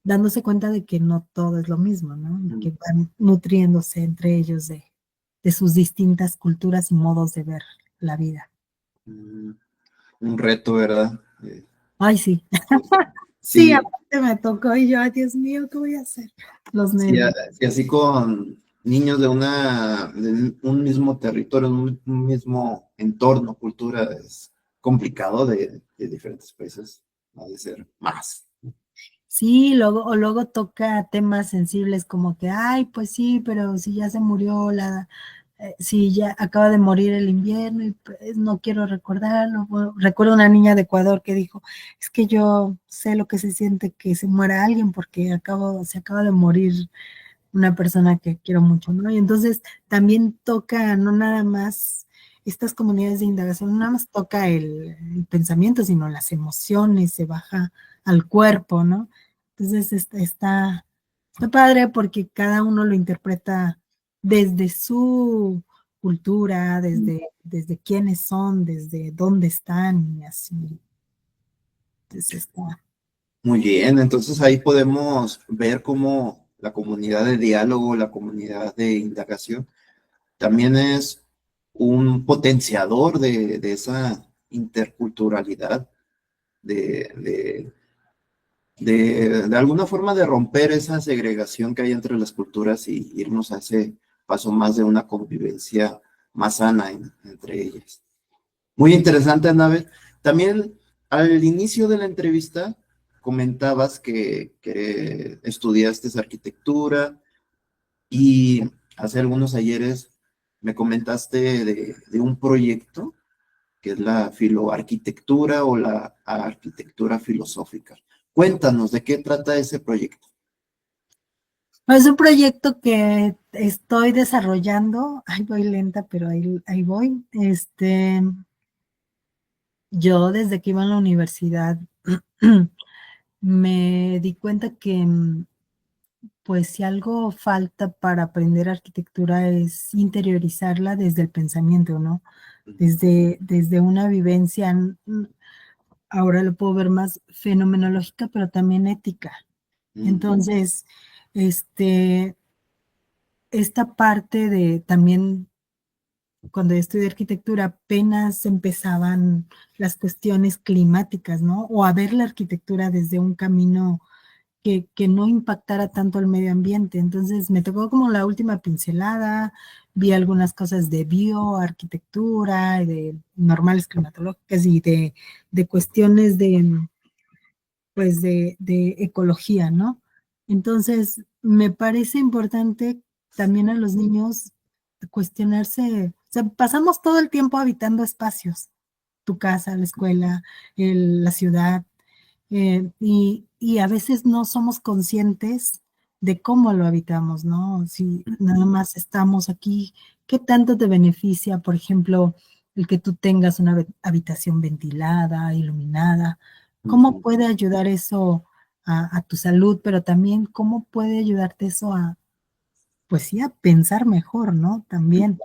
dándose cuenta de que no todo es lo mismo, ¿no? Y que van nutriéndose entre ellos de sus distintas culturas y modos de ver la vida. Un reto, ¿verdad? Ay, sí. Sí, Sí, aparte me tocó y yo, ay, Dios mío, ¿qué voy a hacer? Los sí, nervios. y así con niños de un mismo territorio, un mismo entorno, cultura, es complicado de diferentes países, ha de ser más. Sí, luego toca temas sensibles como que, ay, pues sí, pero si ya se murió si ya acaba de morir el invierno y pues no quiero recordarlo. Bueno, recuerdo una niña de Ecuador que dijo, es que yo sé lo que se siente que se muera alguien porque se acaba de morir una persona que quiero mucho, ¿no? Y entonces también toca no nada más estas comunidades de indagación, no nada más toca el pensamiento, sino las emociones, se baja al cuerpo, ¿no? Entonces está padre porque cada uno lo interpreta desde su cultura, desde quiénes son, desde dónde están y así. Entonces está. Muy bien, entonces ahí podemos ver cómo la comunidad de diálogo, la comunidad de indagación, también es un potenciador de esa interculturalidad, de de alguna forma de romper esa segregación que hay entre las culturas y irnos a ese paso más de una convivencia más sana entre ellas. Muy interesante, Anabel. También al inicio de la entrevista comentabas que estudiaste arquitectura y hace algunos ayeres me comentaste de un proyecto que es la filoarquitectura o la arquitectura filosófica. Cuéntanos, ¿de qué trata ese proyecto? Es un proyecto que estoy desarrollando. Ay, voy lenta, pero ahí voy. Yo desde que iba a la universidad me di cuenta que, pues, si algo falta para aprender arquitectura es interiorizarla desde el pensamiento, ¿no? Desde una vivencia, ahora lo puedo ver más fenomenológica, pero también ética. Entonces, este, esta parte de también cuando yo estudié arquitectura apenas empezaban las cuestiones climáticas, ¿no? O a ver la arquitectura desde un camino que no impactara tanto el medio ambiente. Entonces me tocó como la última pincelada, vi algunas cosas de bioarquitectura, de normales climatológicas y de cuestiones pues de ecología, ¿no? Entonces, me parece importante también a los niños cuestionarse, o sea, pasamos todo el tiempo habitando espacios, tu casa, la escuela, la ciudad, y a veces no somos conscientes de cómo lo habitamos, ¿no? Si nada más estamos aquí, ¿qué tanto te beneficia, por ejemplo, el que tú tengas una habitación ventilada, iluminada? ¿Cómo puede ayudar eso a tu salud? Pero también, ¿cómo puede ayudarte eso a, pues sí, a pensar mejor, ¿no? También.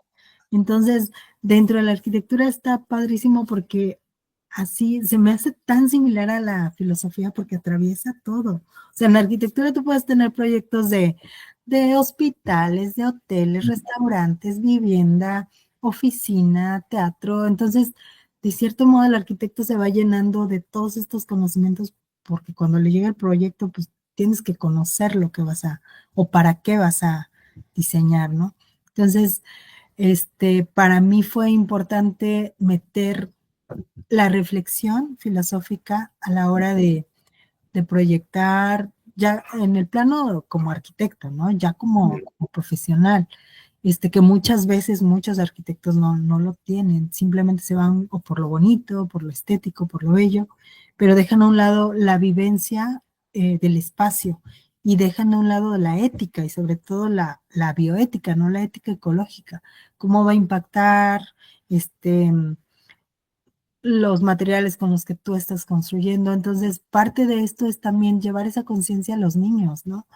Entonces, dentro de la arquitectura está padrísimo porque así se me hace tan similar a la filosofía porque atraviesa todo. O sea, en la arquitectura tú puedes tener proyectos de hospitales, de hoteles, restaurantes, vivienda, oficina, teatro. Entonces, de cierto modo, el arquitecto se va llenando de todos estos conocimientos porque cuando le llega el proyecto, pues tienes que conocer lo que vas a, o para qué vas a diseñar, ¿no? Entonces, para mí fue importante meter la reflexión filosófica a la hora de proyectar, ya en el plano como arquitecto, ¿no? Ya como profesional, que muchas veces muchos arquitectos no lo tienen, simplemente se van o por lo bonito, por lo estético, por lo bello, pero dejan a un lado la vivencia del espacio y dejan a un lado la ética y sobre todo la bioética, ¿no? La ética ecológica, cómo va a impactar los materiales con los que tú estás construyendo. Entonces, parte de esto es también llevar esa conciencia a los niños, ¿no?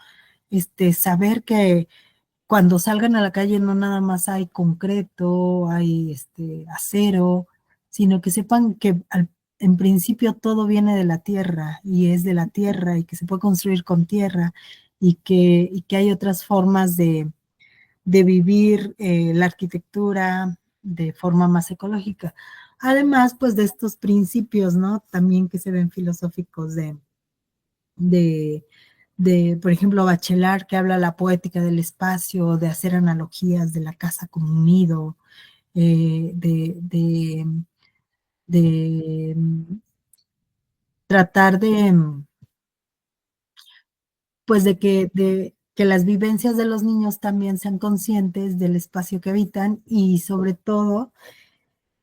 Saber que cuando salgan a la calle no nada más hay concreto, hay acero, sino que sepan que en principio todo viene de la tierra y es de la tierra y que se puede construir con tierra y que hay otras formas de vivir la arquitectura de forma más ecológica. Además, pues de estos principios, ¿no? También que se ven filosóficos de, por ejemplo, Bachelard, que habla la poética del espacio, de hacer analogías de la casa como un nido, de tratar pues de que las vivencias de los niños también sean conscientes del espacio que habitan y sobre todo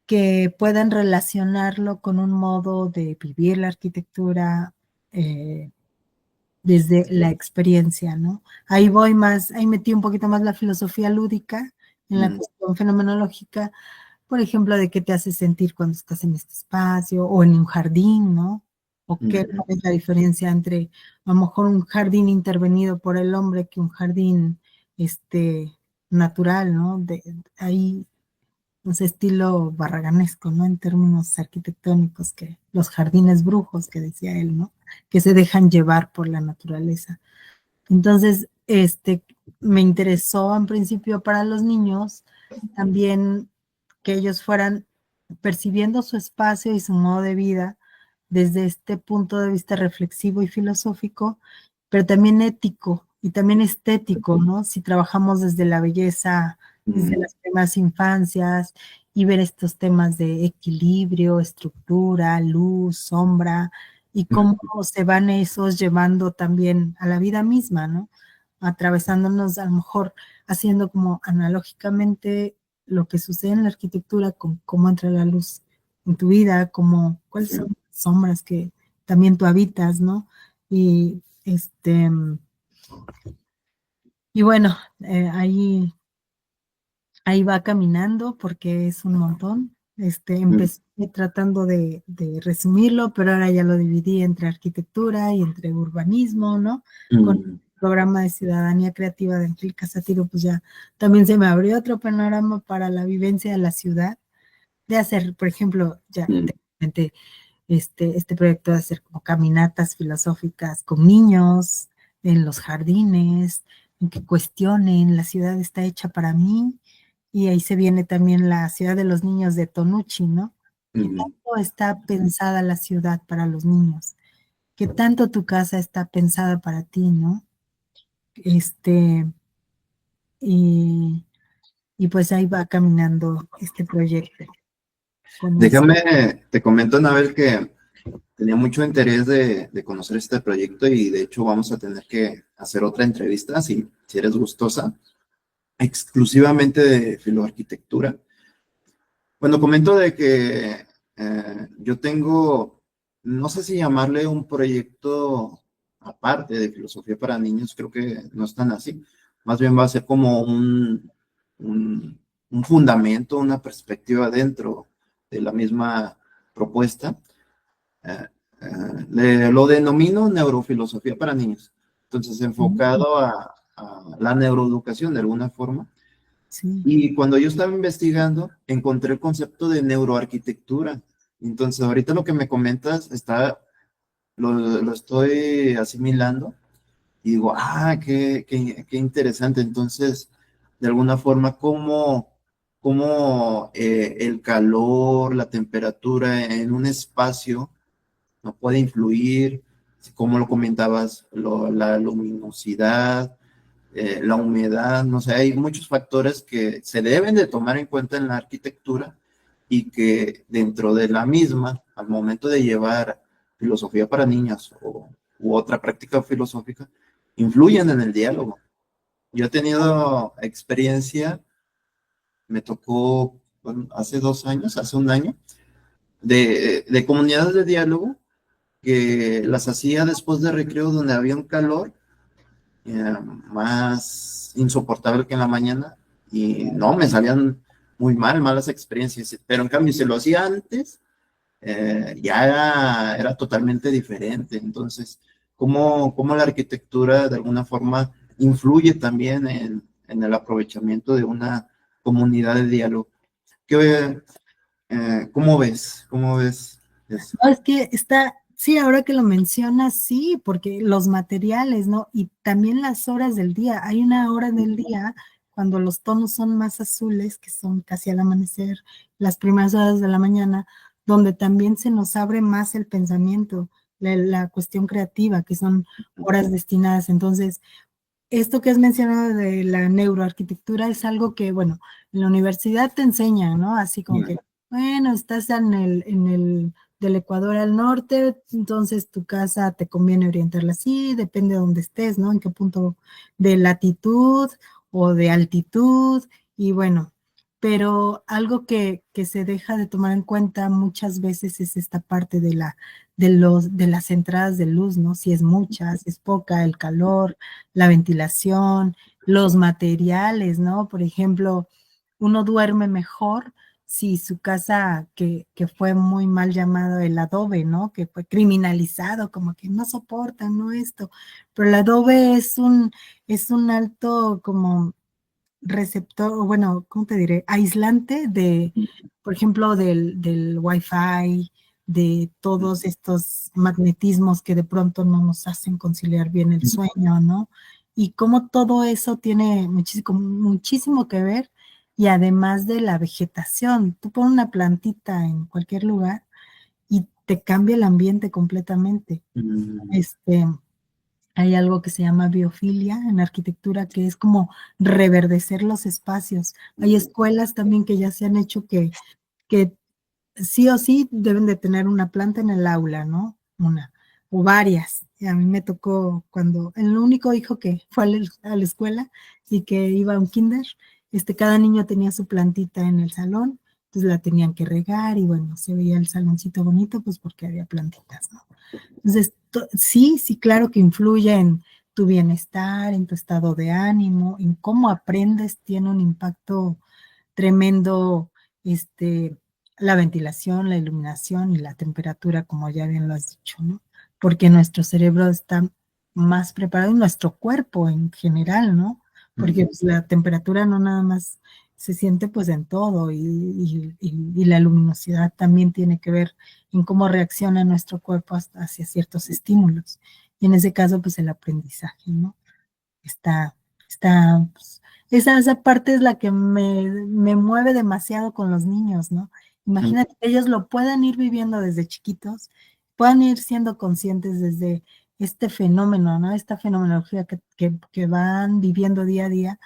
que puedan relacionarlo con un modo de vivir la arquitectura desde la experiencia, ¿no? Ahí voy más, ahí metí un poquito más la filosofía lúdica en la cuestión fenomenológica, por ejemplo, de qué te hace sentir cuando estás en este espacio o en un jardín, ¿no? O qué es la diferencia entre a lo mejor un jardín intervenido por el hombre que un jardín natural, ¿no? Ahí no sé, estilo barraganesco, ¿no? En términos arquitectónicos, que los jardines brujos, que decía él, ¿no? Que se dejan llevar por la naturaleza. Entonces, me interesó en principio para los niños también que ellos fueran percibiendo su espacio y su modo de vida desde este punto de vista reflexivo y filosófico, pero también ético y también estético, ¿no? Si trabajamos desde la belleza, desde las primeras infancias y ver estos temas de equilibrio, estructura, luz, sombra y cómo se van esos llevando también a la vida misma, ¿no? Atravesándonos a lo mejor haciendo como analógicamente lo que sucede en la arquitectura con cómo entra la luz en tu vida, como cuáles son las sombras que también tú habitas, ¿no? Y y bueno, ahí va caminando porque es un montón. Empecé tratando de resumirlo, pero ahora ya lo dividí entre arquitectura y entre urbanismo, ¿no? Con el programa de ciudadanía creativa de Angélica Satiro, pues ya también se me abrió otro panorama para la vivencia de la ciudad, de hacer, por ejemplo, ya te comenté, este proyecto de hacer como caminatas filosóficas con niños en los jardines, en que cuestionen, la ciudad está hecha para mí, y ahí se viene también la ciudad de los niños de Tonucci, ¿no? ¿Qué tanto está pensada la ciudad para los niños? ¿Qué tanto tu casa está pensada para ti, no? Y, y pues ahí va caminando este proyecto. Déjame, te comento, Anabel, que tenía mucho interés de conocer este proyecto y de hecho vamos a tener que hacer otra entrevista, si eres gustosa, exclusivamente de filoarquitectura. Bueno, comento de que yo tengo, no sé si llamarle un proyecto aparte de filosofía para niños, creo que no es tan así. Más bien va a ser como un, un fundamento, una perspectiva dentro de la misma propuesta. Eh, lo denomino neurofilosofía para niños. Entonces, enfocado a la neuroeducación de alguna forma. Sí. Y cuando yo estaba investigando, encontré el concepto de neuroarquitectura. Entonces, ahorita lo que me comentas, lo estoy asimilando y digo, qué interesante. Entonces, de alguna forma, cómo el calor, la temperatura en un espacio no puede influir, como lo comentabas, la luminosidad, la humedad, no sé, hay muchos factores que se deben de tomar en cuenta en la arquitectura y que dentro de la misma, al momento de llevar filosofía para niñas u otra práctica filosófica, influyen en el diálogo. Yo he tenido experiencia, me tocó bueno, hace 2 años, hace un año, de comunidades de diálogo que las hacía después de recreo donde había un calor más insoportable que en la mañana y no, me salían muy mal, malas experiencias, pero en cambio si lo hacía antes, ya era totalmente diferente. Entonces, ¿cómo la arquitectura de alguna forma influye también en el aprovechamiento de una comunidad de diálogo? ¿Cómo ves? ¿Cómo ves eso? No, es que está, sí, ahora que lo mencionas, sí, porque los materiales, ¿no? Y también las horas del día. Hay una hora del día cuando los tonos son más azules, que son casi al amanecer, las primeras horas de la mañana, donde también se nos abre más el pensamiento, la cuestión creativa, que son horas destinadas. Entonces, esto que has mencionado de la neuroarquitectura es algo que, bueno, en la universidad te enseñan, ¿no? Así como que, bueno, estás en el del Ecuador al norte, entonces tu casa te conviene orientarla así, depende de dónde estés, ¿no? En qué punto de latitud o de altitud, y bueno, pero algo que se deja de tomar en cuenta muchas veces es esta parte de las entradas de luz, ¿no? Si es mucha, si es poca, el calor, la ventilación, los materiales, ¿no? Por ejemplo, uno duerme mejor si su casa, que fue muy mal llamado el adobe, ¿no? Que fue criminalizado, como que no soportan, ¿no? Esto, pero el adobe es un alto como receptor, o bueno, ¿cómo te diré? Aislante de, por ejemplo, del Wi-Fi, de todos estos magnetismos que de pronto no nos hacen conciliar bien el sueño, ¿no? Y cómo todo eso tiene muchísimo, muchísimo que ver, y además de la vegetación, tú pones una plantita en cualquier lugar y te cambia el ambiente completamente. Hay algo que se llama biofilia en arquitectura, que es como reverdecer los espacios. Hay escuelas también que ya se han hecho que sí o sí deben de tener una planta en el aula, ¿no? Una, o varias. Y a mí me tocó cuando, el único hijo que fue a la escuela y que iba a un kinder, cada niño tenía su plantita en el salón, entonces la tenían que regar y bueno, se veía el saloncito bonito, pues porque había plantitas, ¿no? Entonces, sí, sí, claro que influye en tu bienestar, en tu estado de ánimo, en cómo aprendes, tiene un impacto tremendo, la ventilación, la iluminación y la temperatura, como ya bien lo has dicho, ¿no? Porque nuestro cerebro está más preparado y nuestro cuerpo en general, ¿no? Porque pues, la temperatura no nada más se siente pues en todo y la luminosidad también tiene que ver en cómo reacciona nuestro cuerpo hacia ciertos estímulos. Y en ese caso, pues el aprendizaje, ¿no? Está, pues, esa parte es la que me mueve demasiado con los niños, ¿no? Imagínate que ellos lo puedan ir viviendo desde chiquitos, puedan ir siendo conscientes desde este fenómeno, ¿no? Esta fenomenología que van viviendo día a día,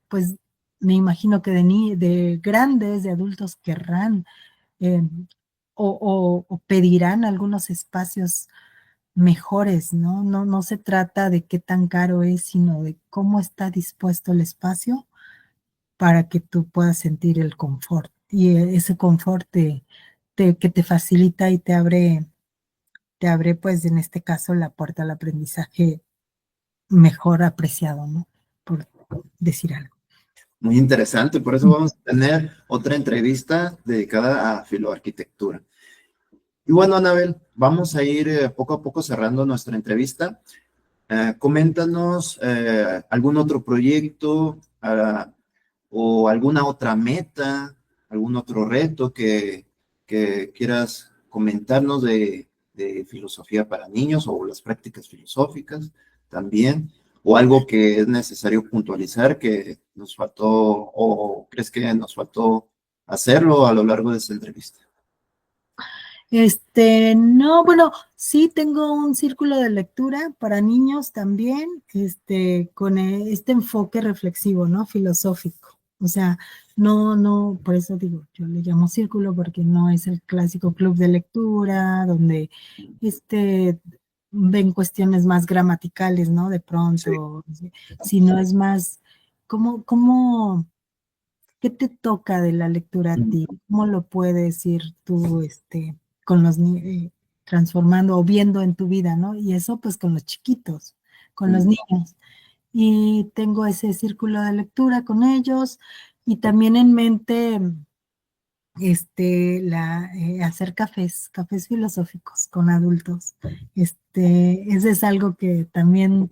pues me imagino que de grandes, de adultos querrán eh, o pedirán algunos espacios mejores, ¿no? No se trata de qué tan caro es, sino de cómo está dispuesto el espacio para que tú puedas sentir el confort. Y ese confort que te facilita y te abre, pues en este caso, la puerta al aprendizaje mejor apreciado, ¿no? Por decir algo. Muy interesante, por eso vamos a tener otra entrevista dedicada a filoarquitectura. Y bueno, Anabel, vamos a ir poco a poco cerrando nuestra entrevista. Coméntanos algún otro proyecto o alguna otra meta, algún otro reto que quieras comentarnos de filosofía para niños o las prácticas filosóficas también, o algo que es necesario puntualizar que nos faltó o crees que nos faltó hacerlo a lo largo de esta entrevista. No, bueno, sí tengo un círculo de lectura para niños también, con este enfoque reflexivo, ¿no? Filosófico. O sea, no, por eso digo, yo le llamo círculo porque no es el clásico club de lectura donde, ven cuestiones más gramaticales, ¿no? De pronto, sino es más, ¿cómo ¿qué te toca de la lectura a ti? ¿Cómo lo puedes ir tú, con los transformando o viendo en tu vida, ¿no? Y eso pues con los chiquitos, con los niños. Y tengo ese círculo de lectura con ellos y también en mente hacer cafés filosóficos con adultos. Ese es algo que también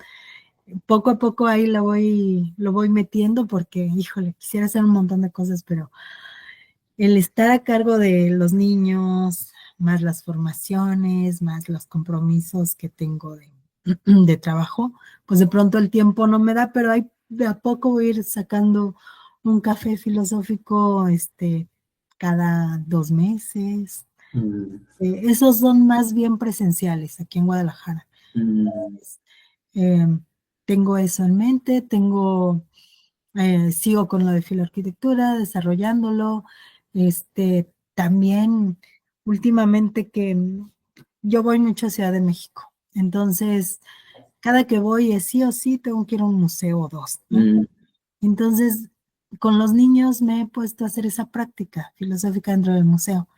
poco a poco ahí lo voy metiendo porque, híjole, quisiera hacer un montón de cosas, pero el estar a cargo de los niños, más las formaciones, más los compromisos que tengo de trabajo, pues de pronto el tiempo no me da, pero ahí de a poco voy a ir sacando un café filosófico, cada 2 meses. Esos son más bien presenciales aquí en Guadalajara. Eh, tengo eso en mente, sigo con lo de filoarquitectura, desarrollándolo. También últimamente que yo voy mucho a Ciudad de México, entonces cada que voy es sí o sí tengo que ir a un museo o dos, ¿no? Entonces, con los niños me he puesto a hacer esa práctica filosófica dentro del museo.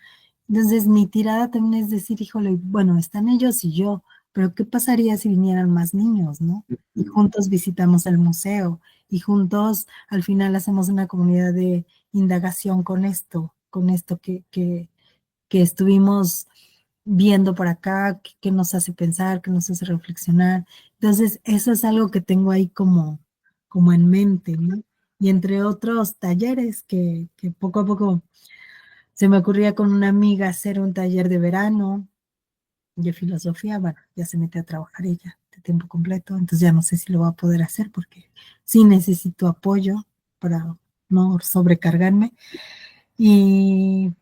Entonces, mi tirada también es decir, híjole, bueno, están ellos y yo, pero ¿qué pasaría si vinieran más niños, no? Y juntos visitamos el museo y juntos al final hacemos una comunidad de indagación con esto que estuvimos viendo por acá, que nos hace pensar, que nos hace reflexionar. Entonces, eso es algo que tengo ahí como en mente, ¿no? Y entre otros talleres que poco a poco se me ocurría con una amiga hacer un taller de verano de filosofía. Bueno, ya se mete a trabajar ella de tiempo completo, entonces ya no sé si lo va a poder hacer porque sí necesito apoyo para no sobrecargarme. Y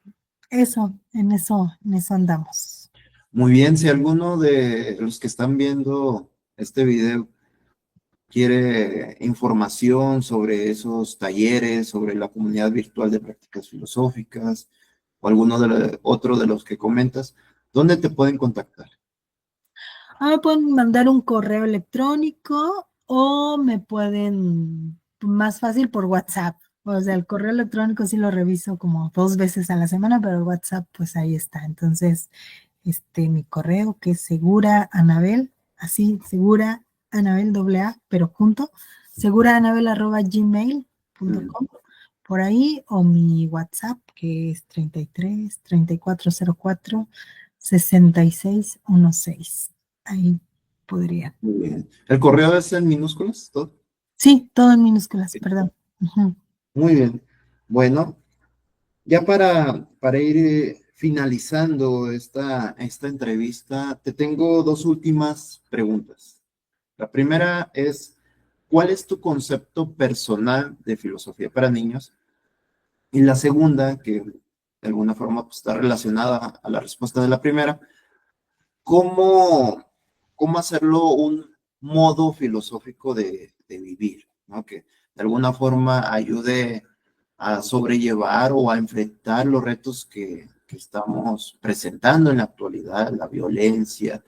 eso, en eso andamos. Muy bien, si alguno de los que están viendo este video quiere información sobre esos talleres, sobre la comunidad virtual de prácticas filosóficas o alguno otro de los que comentas, ¿dónde te pueden contactar? Me pueden mandar un correo electrónico o me pueden, más fácil por WhatsApp. O sea, el correo electrónico sí lo reviso como 2 veces a la semana, pero el WhatsApp pues ahí está. Entonces, mi correo que es segura Anabel, así, segura Anabel doble A, pero junto, seguraanabel@gmail.com, por ahí, o mi WhatsApp que es 33 3404 6616. Ahí podría. Muy bien. ¿El correo es en minúsculas? ¿Todo? Sí, todo en minúsculas, perdón. Ujú. Muy bien. Bueno, ya para ir finalizando esta entrevista, te tengo dos últimas preguntas. La primera es, ¿cuál es tu concepto personal de filosofía para niños? Y la segunda, que de alguna forma pues, está relacionada a la respuesta de la primera, ¿cómo, cómo hacerlo un modo filosófico de vivir, ¿no? Que de alguna forma ayude a sobrellevar o a enfrentar los retos que estamos presentando en la actualidad, la violencia,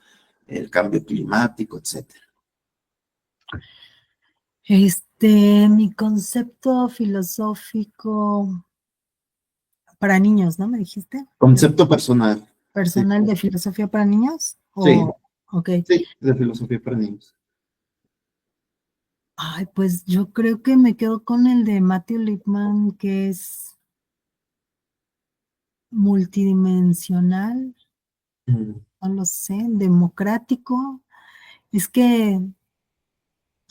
el cambio climático, etcétera. Mi concepto filosófico para niños, ¿no? ¿Me dijiste? Concepto personal. Sí, Personal de filosofía para niños. sí, Ok. sí, de filosofía para niños. Ay, pues yo creo que me quedo con el de Matthew Lipman, que es multidimensional, Mm, no lo sé, democrático. Es que,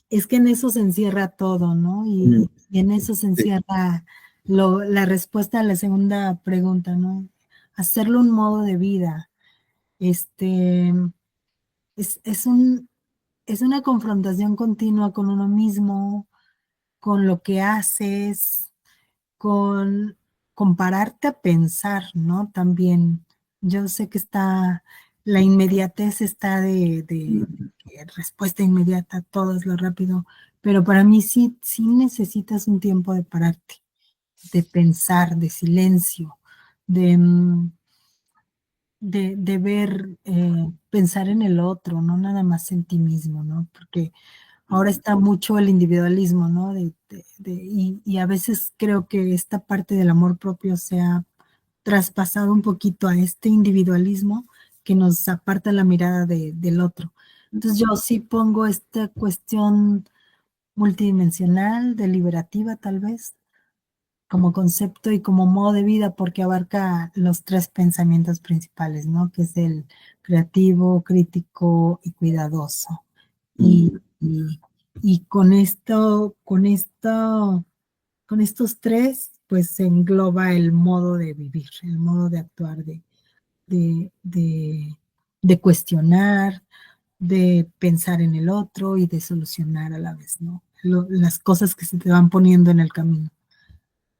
es que en eso se encierra todo, ¿no? mm, Y en eso se sí, encierra la respuesta a la segunda pregunta, ¿no? Hacerlo un modo de vida. Este, es es una confrontación continua con uno mismo, con lo que haces, con compararte a pensar, ¿no? También, yo sé que la inmediatez está de mm, respuesta inmediata, todo es lo rápido, pero para mí sí necesitas un tiempo de pararte, de pensar, de silencio, de, de ver, pensar en el otro, no nada más en ti mismo, ¿no? Porque ahora mm, está mucho el individualismo, ¿no? Y a veces creo que esta parte del amor propio se ha traspasado un poquito a este individualismo que nos aparta la mirada del otro. Entonces yo sí pongo esta cuestión multidimensional, deliberativa tal vez, como concepto y como modo de vida, porque abarca los tres pensamientos principales, ¿no? Que es el creativo, crítico y cuidadoso. Y, mm, y, y con estos tres, pues se engloba el modo de vivir, el modo de actuar, de, de, de cuestionar, de pensar en el otro y de solucionar a la vez, ¿no? Las cosas que se te van poniendo en el camino.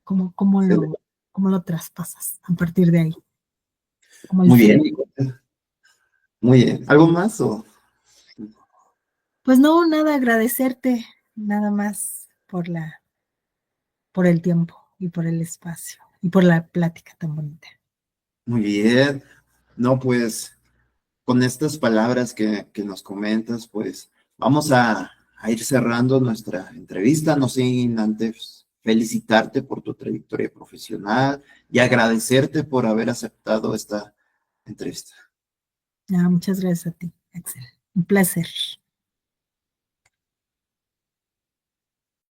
¿Cómo, cómo lo, excelente. cómo lo traspasas a partir de ahí? Como el Muy fin. bien, muy bien. ¿Algo más o? Pues no, nada, agradecerte nada más por el tiempo y por el espacio y por la plática tan bonita. Muy bien. No, pues con estas palabras que nos comentas, pues vamos a ir cerrando nuestra entrevista, no sin antes felicitarte por tu trayectoria profesional y agradecerte por haber aceptado esta entrevista. Muchas gracias a ti, Axel. Un placer.